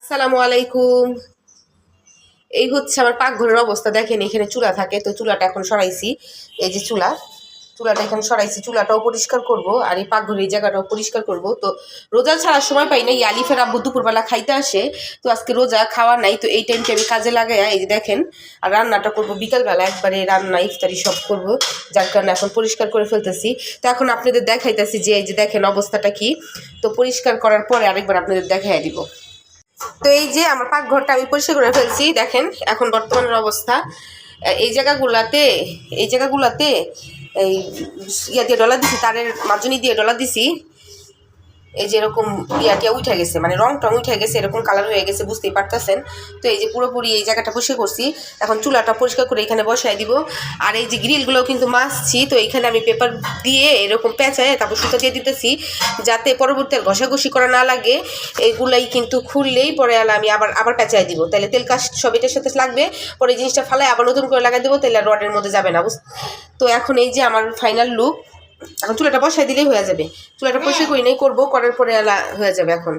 সালামু আলাইকুম। এই হচ্ছে আমার পাকঘরের অবস্থা। দেখেন এখানে চুলা থাকে, তো চুলাটা এখন সরাইছি। এই যে চুলাটা এখানে সরাইছি। চুলাটাও পরিষ্কার করব, আর এই পাকঘরের এই জায়গাটাও পরিষ্কার করব। তো রোজা ছাড়ার সময় পাই না, এই আলিফের আব্বু দুপুরবেলা খাইতে আসে, তো আজকে রোজা খাওয়া নাই, তো এই টাইমটা আমি কাজে লাগাই। এই যে দেখেন, আর রান্নাটা করব বিকালবেলা, একবারে রান্না ইফতারি সব করব, যার কারণে এখন পরিষ্কার করে ফেলতেছি। তো এখন আপনাদের দেখাইতেছি যে এই যে দেখেন অবস্থাটা কি। তো পরিষ্কার করার পরে আরেকবার আপনাদের দেখাই দিব। তো এই যে আমার পাকঘরটা আমি পরিষ্কার করে ফেলছি। দেখেন এখন বর্তমানের অবস্থা। এই জায়গাগুলাতে এই ইয়া দিয়ে ডলা দিছি, তারের মাজনি দিয়ে ডলা দিছি। এই যে এরকম টিয়া উঠে গেছে, মানে রং টং উঠে গেছে, এরকম কালার হয়ে গেছে, বুঝতেই পারতেছেন। তো এই যে পুরোপুরি এই জায়গাটা পরিষ্কার করছি। এখন চুলাটা পরিষ্কার করে এখানে বসাই দিব। আর এই যে গ্রিলগুলো কিন্তু মাজছি, তো এখানে আমি পেপার দিয়ে এরকম পেঁচায় তারপর সুতা দিয়ে দিতেছি, যাতে পরবর্তী আর ঘষাঘষি করা না লাগে। এইগুলাই কিন্তু খুললেই পরে আমি আবার পেঁচাই দিব, তাহলে তেল কাজ সব এটার সাথে লাগবে। পরে এই জিনিসটা ফালাই আবার নতুন করে লাগাই দেবো, তাহলে রডের মধ্যে যাবে না। তো এখন এই যে আমার ফাইনাল লুক। এখন চুলাটা বসাই দিলেই হয়ে যাবে। চুলাটা পরিষ্কার করি নাই, করবো, করার পরে হয়ে যাবে এখন।